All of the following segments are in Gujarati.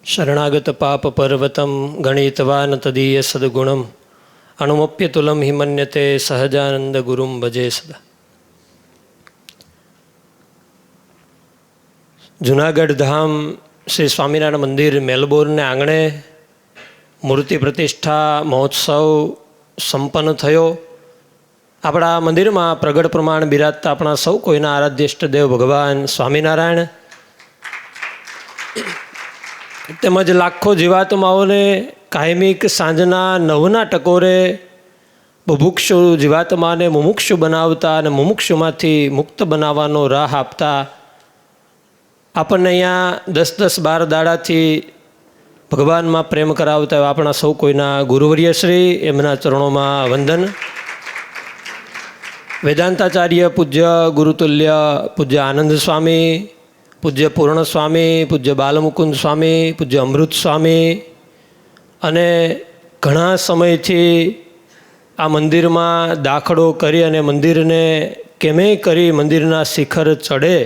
शरणागत पाप पर्वतम गणितवान तदीय सद्गुणम अणुमप्य तुलम हिमन्यते सहजानंद गुरुम भजे सदा। जूनागढ़ धाम श्री स्वामीनारायण मंदिर मेलबोर्न ने आंगणे मूर्ति प्रतिष्ठा महोत्सव संपन्न थयो। अपना मंदिर में प्रगट प्रमाण बिराजता अपना सौ कोईना आराध्य इष्टदेव भगवान स्वामीनारायण તેમજ લાખો જીવાત્માઓને કાયમિક સાંજના 9ના ટકોરે બુભુક્ષુ જીવાત્માને મુમુક્ષુ બનાવતા અને મુમુક્ષુમાંથી મુક્ત બનાવવાનો રાહ આપતા આપણને અહીંયા 10-12 દાડાથી ભગવાનમાં પ્રેમ કરાવતા આપણા સૌ કોઈના ગુરુવર્યશ્રી એમના ચરણોમાં વંદન। વેદાંતાચાર્ય પૂજ્ય ગુરુતુલ્ય પૂજ્ય આનંદ સ્વામી, પૂજ્ય પૂર્ણ સ્વામી, પૂજ્ય બાલમુકુંદ સ્વામી, પૂજ્ય અમૃત સ્વામી અને ઘણા સમયથી આ મંદિરમાં દાખલો કરી અને મંદિરને કેમે કરી મંદિરના શિખર ચડે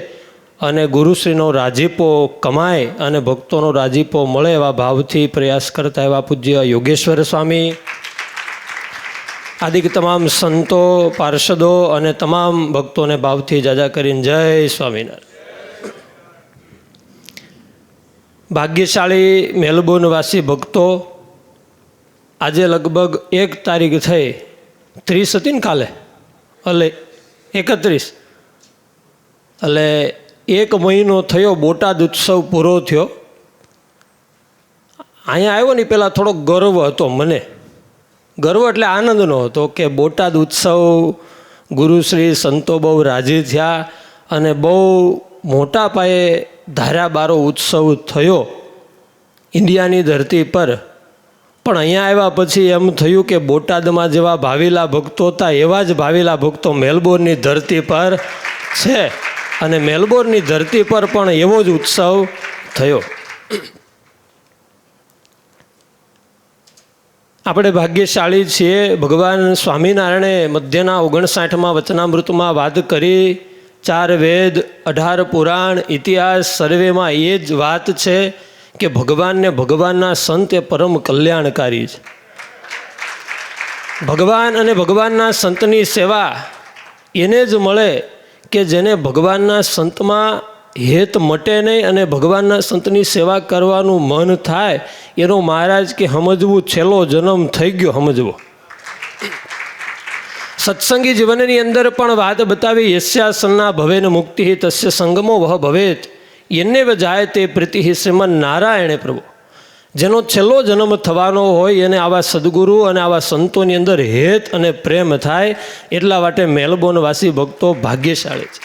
અને ગુરુશ્રીનો રાજીપો કમાય અને ભક્તોનો રાજીપો મળે એવા ભાવથી પ્રયાસ કરતા એવા પૂજ્ય યોગેશ્વર સ્વામી આદિ તમામ સંતો, પાર્ષદો અને તમામ ભક્તોને ભાવથી જાજા કરીને જય સ્વામિનારાયણ। ભાગ્યશાળી મેલબોર્નવાસી ભક્તો, આજે લગભગ 1 તારીખ થઈ, 30 હતી ને કાલે, એટલે 31, એટલે 1 મહિનો થયો બોટાદ ઉત્સવ પૂરો થયો। અહીંયા આવ્યો ને પહેલાં થોડોક ગર્વ હતો મને, ગર્વ એટલે આનંદનો હતો કે બોટાદ ઉત્સવ ગુરુશ્રી સંતો બહુ રાજી થયા અને બહુ મોટા પાયે ધારાબારો ઉત્સવ થયો ઇન્ડિયાની ધરતી પર। પણ અહીંયા આવ્યા પછી એમ થયું કે બોટાદમાં જેવા ભાવિલા ભક્તો હતા એવા જ ભાવિલા ભક્તો મેલબોર્નની ધરતી પર છે અને મેલબોર્નની ધરતી પર પણ એવો જ ઉત્સવ થયો। આપણે ભાગ્યશાળી છીએ। ભગવાન સ્વામિનારાયણે મધ્યના 59માં વચનામૃતમાં વાત કરી, 4 વેદ, 18 પુરાણ, ઇતિહાસ સર્વેમાં એ જ વાત છે કે ભગવાનને ભગવાનના સંત એ પરમ કલ્યાણકારી છે। ભગવાન અને ભગવાનના સંતની સેવા એને જ મળે કે જેને ભગવાનના સંતમાં હેત મટે નહીં અને ભગવાનના સંતની સેવા કરવાનું મન થાય। એનો મહારાજ કે સમજવું છેલ્લો જન્મ થઈ ગયો સમજવો। સત્સંગી જીવનની અંદર પણ વાત બતાવી, યસ્યાસન્ના ભવેન મુક્તિ તસ્ય સંગમો વહ ભવેત એને જાય તે પ્રીતિ શ્રીમન નારાયણે પ્રભુ। જેનો છેલ્લો જન્મ થવાનો હોય એને આવા સદગુરુ અને આવા સંતોની અંદર હેત અને પ્રેમ થાય। એટલા માટે મેલબોર્નવાસી ભક્તો ભાગ્યશાળી છે।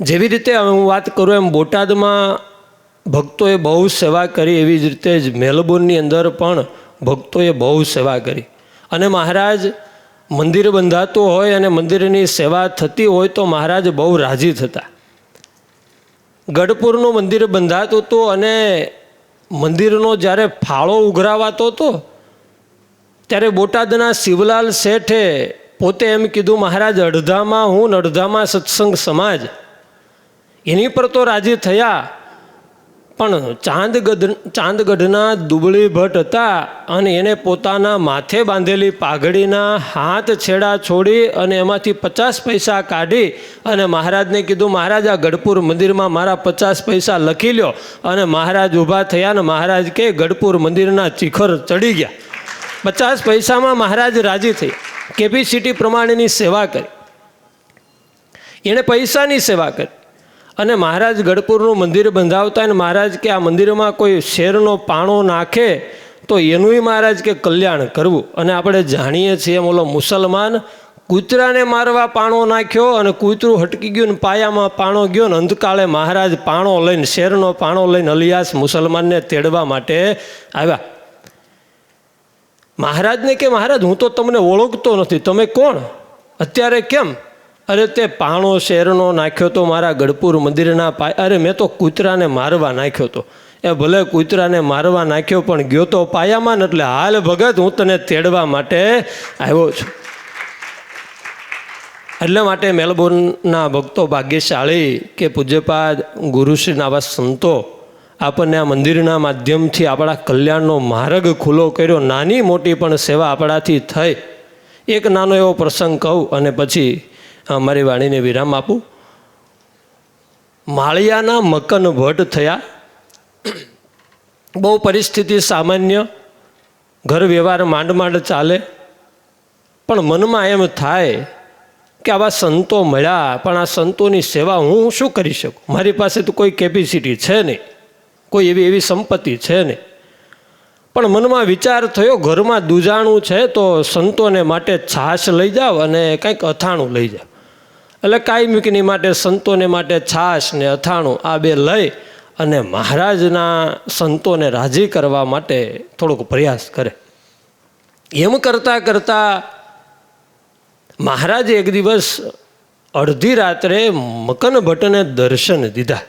જેવી રીતે હું વાત કરું એમ બોટાદમાં ભક્તોએ બહુ સેવા કરી, એવી જ રીતે જ મેલબોર્નની અંદર પણ ભક્તોએ બહુ સેવા કરી અને મહારાજ મંદિર બંધાતું હોય અને મંદિરની સેવા થતી હોય તો મહારાજ બહુ રાજી થતા। ગઢપુરનું મંદિર બંધાતું હતું અને મંદિરનો જ્યારે ફાળો ઉઘરાવાતો હતો ત્યારે બોટાદના શિવલાલ શેઠે પોતે એમ કીધું, મહારાજ અડધામાં હું ને અડધામાં સત્સંગ સમાજ, એની પર તો રાજી થયા। પણ ચાંદગઢના દુબળી ભટ્ટ હતા અને એને પોતાના માથે બાંધેલી પાઘડીના હાથ છેડા છોડી અને એમાંથી 50 પૈસા કાઢી અને મહારાજને કીધું, મહારાજ આ ગઢપુર મંદિરમાં મારા 50 પૈસા લખી લ્યો। અને મહારાજ ઊભા થયા ને મહારાજ કે ગઢપુર મંદિરના શિખર ચડી ગયા। 50 પૈસામાં મહારાજ રાજી થઈ, કેપેસિટી પ્રમાણેની સેવા કરી, એણે પૈસાની સેવા કરી। અને મહારાજ ગઢપુરનું મંદિર બંધાવતા અને મહારાજ કે આ મંદિરમાં કોઈ શેરનો પાણો નાખે તો એનુંય મહારાજ કે કલ્યાણ કરવું। અને આપણે જાણીએ છીએ એમ ઓલો મુસલમાન કૂતરાને મારવા પાણો નાખ્યો અને કૂતરું હટકી ગયું ને પાયામાં પાણો ગયો ને અંતકાળે મહારાજ પાણો લઈને, શેરનો પાણો લઈને અલિયાસ મુસલમાનને તેડવા માટે આવ્યા। મહારાજને કે મહારાજ હું તો તમને ઓળખતો નથી, તમે કોણ, અત્યારે કેમ? અરે તે પાણો શેરનો નાખ્યો તો મારા ગઢપુર મંદિરના પાયા, અરે મેં તો કૂતરાને મારવા નાખ્યો તો। એ ભલે કૂતરાને મારવા નાખ્યો પણ ગયો તો પાયામાં ને, એટલે હાલ ભગત હું તને તેડવા માટે આવ્યો છું। એટલા માટે મેલબોર્નના ભક્તો ભાગ્યશાળી કે પૂજ્યપાદ ગુરુશ્રીના આવા સંતો આપણને આ મંદિરના માધ્યમથી આપણા કલ્યાણનો માર્ગ ખુલ્લો કર્યો, નાની મોટી પણ સેવા આપણાથી થઈ. એક નાનો એવો પ્રસંગ કહું અને પછી મારી વાણીને વિરામ આપું. માળિયાના મકન ભટ્ટ થયા. બહુ પરિસ્થિતિ સામાન્ય, ઘર વ્યવહાર માંડ માંડ ચાલે, પણ મનમાં એમ થાય કે આવા સંતો મળ્યા, પણ આ સંતોની સેવા હું શું કરી શકું? મારી પાસે તો કોઈ કેપેસિટી છે નહીં, કોઈ એવી સંપત્તિ છે નહીં. પણ મનમાં વિચાર થયો, ઘરમાં દૂજાણું છે તો સંતોને માટે છાશ લઈ જાઓ અને કંઈક અથાણું લઈ જાઓ. એટલે કાયમિકની માટે સંતોને માટે છાશ ને અથાણું આ બે લઈ અને મહારાજના સંતોને રાજી કરવા માટે થોડોક પ્રયાસ કરે. એમ કરતાં કરતાં મહારાજે એક દિવસ અડધી રાત્રે મકન ભટ્ટને દર્શન દીધા.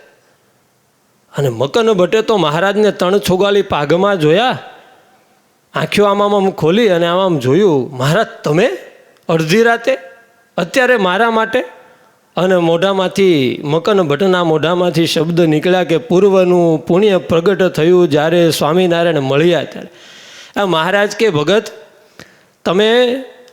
અને મકન ભટ્ટે તો મહારાજને તણ છોગાલી પાઘમાં જોયા. આંખો આમ ખોલી અને આમ જોયું, મહારાજ તમે અડધી રાતે અત્યારે મારા માટે? અને મોઢામાંથી મકન ભટ્ટના મોઢામાંથી શબ્દ નીકળ્યા કે પૂર્વનું પુણ્ય પ્રગટ થયું જ્યારે સ્વામિનારાયણ મળ્યા ત્યારે. આ મહારાજ કે ભગત તમે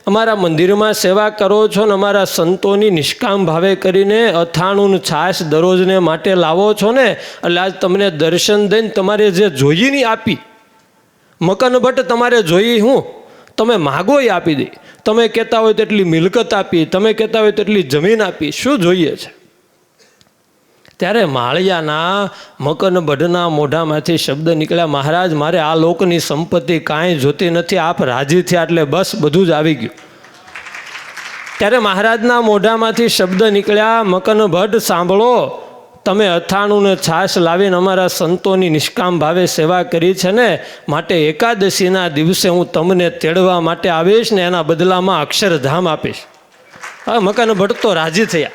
અમારા મંદિરમાં સેવા કરો છો ને અમારા સંતોની નિષ્કામ ભાવે કરીને અથાણું છાશ દરરોજને માટે લાવો છો ને, એટલે આજ તમને દર્શન દઈને તમારે જે જોઈએ નહીં આપી. મકન ભટ્ટ તમારે જોઈએ હું? તમે માગો એ આપી દે. તમે કહેતા હોય તેટલી મિલકત આપી, તમે કહેતા હોય તેટલી જમીન આપી, શું જોઈએ છે? ત્યારે માળિયાના મકન ભટ્ટના મોઢામાંથી શબ્દ નીકળ્યા, મહારાજ મારે આ લોકની સંપત્તિ કાંઈ જોતી નથી, આપ રાજી થયા એટલે બસ બધું જ આવી ગયું. ત્યારે મહારાજના મોઢામાંથી શબ્દ નીકળ્યા, મકન ભટ્ટ સાંભળો, તમે અથાણું ને છાશ લાવીને અમારા સંતોની નિષ્કામ ભાવે સેવા કરી છે ને, માટે એકાદશીના દિવસે હું તમને તેડવા માટે આવીશ ને એના બદલામાં અક્ષરધામ આપીશ. હવે મકન ભટ્ટ તો રાજી થયા.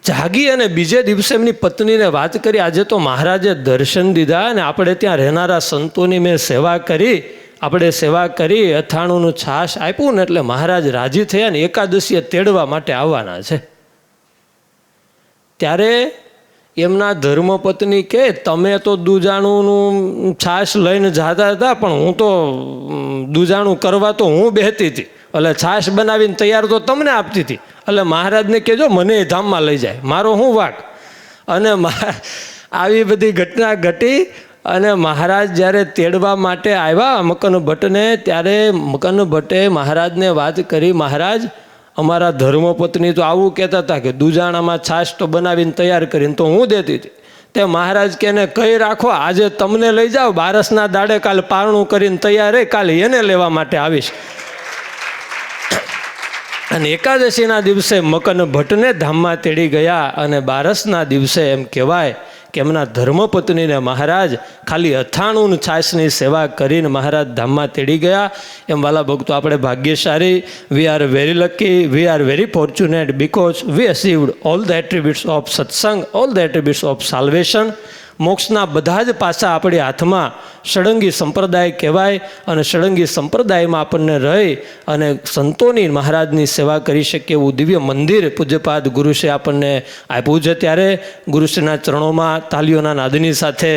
જાગી અને બીજે દિવસે એમની પત્નીને વાત કરી, આજે તો મહારાજે દર્શન દીધા અને આપણે ત્યાં રહેનારા સંતોની મેં સેવા કરી, આપણે સેવા કરી, અથાણુંનું છાશ આપ્યું ને એટલે મહારાજ રાજી થયા ને એકાદશીએ તેડવા માટે આવવાના છે. ત્યારે એમના ધર્મપત્ની કે તમે તો દૂજાણુંનું છાશ લઈને જતા હતા, પણ હું તો દૂજાણું કરવા તો હું બેહતી હતી, એટલે છાશ બનાવીને તૈયાર તો તમને આપતી હતી, એટલે મહારાજને કહેજો મને એ ધામમાં લઈ જાય, મારો શું વાક? અને આવી બધી ઘટના ઘટી. અને મહારાજ જ્યારે તેડવા માટે આવ્યા મકન ભટ્ટને, ત્યારે મકન ભટ્ટે મહારાજને વાત કરી, મહારાજ અમારા ધર્મપત્ની તો આવું કહેતા હતા કે દૂજાણામાં છાશ તો બનાવીને તૈયાર કરીને તો હું દેતી હતી. તે મહારાજ કે એને કહી રાખો, આજે તમને લઈ જાઓ, બારસના દાડે કાલે પારણું કરીને તૈયાર રહી, કાલે એને લેવા માટે આવીશ. અને એકાદશીના દિવસે મકન ભટ્ટને ધામમાં તેડી ગયા. અને બારસના દિવસે એમ કહેવાય કે એમના ધર્મપત્નીને મહારાજ ખાલી અથાણું છાશની સેવા કરીને મહારાજ ધામમાં તેડી ગયા. એમ વાલા ભક્તો, આપણે ભાગ્યશાળી, we are very lucky, we are very fortunate because we achieved all the attributes of satsang, all the attributes of salvation. મોક્ષના બધા જ પાસા આપણી હાથમાં. ષડંગી સંપ્રદાય કહેવાય અને ષડંગી સંપ્રદાયમાં આપણને રહી અને સંતોની મહારાજની સેવા કરી શકીએ એવું દિવ્ય મંદિર પૂજ્યપાદ ગુરુશ્રી આપણને આપ્યું છે. ત્યારે ગુરુશ્રીના ચરણોમાં તાલીઓના નાદની સાથે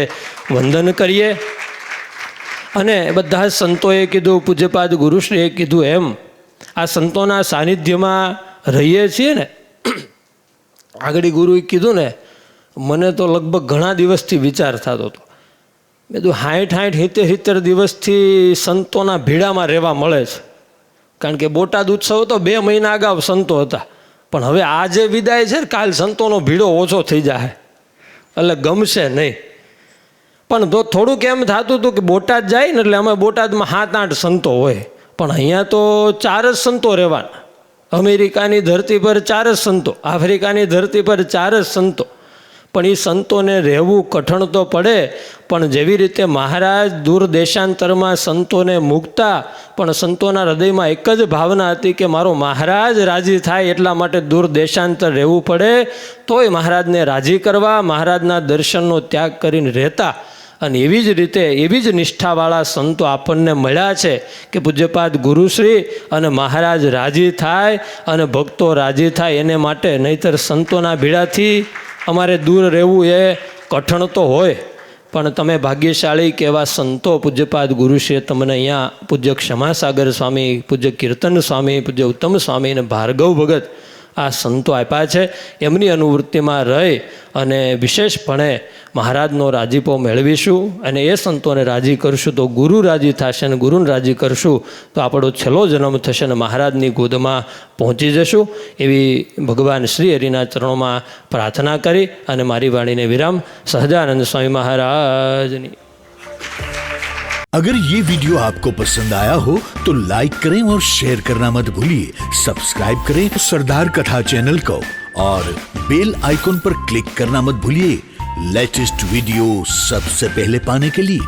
વંદન કરીએ. અને બધા જ સંતોએ કીધું, પૂજ્યપાદ ગુરુશ્રીએ કીધું એમ આ સંતોના સાનિધ્યમાં રહીએ છીએ ને, આગળ ગુરુએ કીધું ને, મને તો લગભગ ઘણા દિવસથી વિચાર થતો હતો. મેં કીધું 60-70 દિવસથી સંતોના ભીડામાં રહેવા મળે છે. કારણ કે બોટાદ ઉત્સવ તો 2 મહિના અગાઉ સંતો હતા, પણ હવે આ જે વિદાય છે ને, કાલ સંતોનો ભીડો ઓછો થઈ જાય એટલે ગમશે નહીં. પણ તો થોડુંક એમ થતું હતું કે બોટાદ જાય ને એટલે અમે બોટાદમાં 7-8 સંતો હોય, પણ અહીંયા તો 4 જ સંતો રહેવાના. અમેરિકાની ધરતી પર 4 જ સંતો, આફ્રિકાની ધરતી પર 4 જ સંતો. પણ એ સંતોને રહેવું કઠણ તો પડે, પણ જેવી રીતે મહારાજ દૂર દેશાંતરમાં સંતોને મૂકતા, પણ સંતોના હૃદયમાં એક જ ભાવના હતી કે મારો મહારાજ રાજી થાય એટલા માટે દૂર દેશાંતર રહેવું પડે, તોય મહારાજને રાજી કરવા મહારાજના દર્શનનો ત્યાગ કરીને રહેતા. અને એવી જ રીતે એવી જ નિષ્ઠાવાળા સંતો આપણને મળ્યા છે કે પૂજ્યપાદ ગુરુશ્રી અને મહારાજ રાજી થાય અને ભક્તો રાજી થાય એને માટે. નહીંતર સંતોના ભીડાથી અમારે દૂર રહેવું એ કઠણ તો હોય, પણ તમે ભાગ્યશાળી કે એવા સંતો પૂજ્યપાદ ગુરુશ્રીએ તમને અહીંયા પૂજ્ય ક્ષમાસાગર સ્વામી, પૂજ્ય કીર્તન સ્વામી, પૂજ્ય ઉત્તમ સ્વામી અને ભાર્ગવ ભગત આ સંતો આપ્યા છે. એમની અનુવૃત્તિમાં રહી અને વિશેષપણે મહારાજનો રાજીપો મેળવીશું અને એ સંતોને રાજી કરશું તો ગુરુ રાજી થશે અને ગુરુને રાજી કરશું તો આપણો છેલ્લો જન્મ થશે અને મહારાજની ગોદમાં પહોંચી જશું. એવી ભગવાન શ્રી હરિના ચરણોમાં પ્રાર્થના કરી અને મારી વાણીને વિરામ. સહજાનંદ સ્વામી મહારાજની. अगर ये वीडियो आपको पसंद आया हो तो लाइक करें और शेयर करना मत भूलिए. सब्सक्राइब करें सरदार कथा चैनल को और बेल आइकॉन पर क्लिक करना मत भूलिए लेटेस्ट वीडियो सबसे पहले पाने के लिए.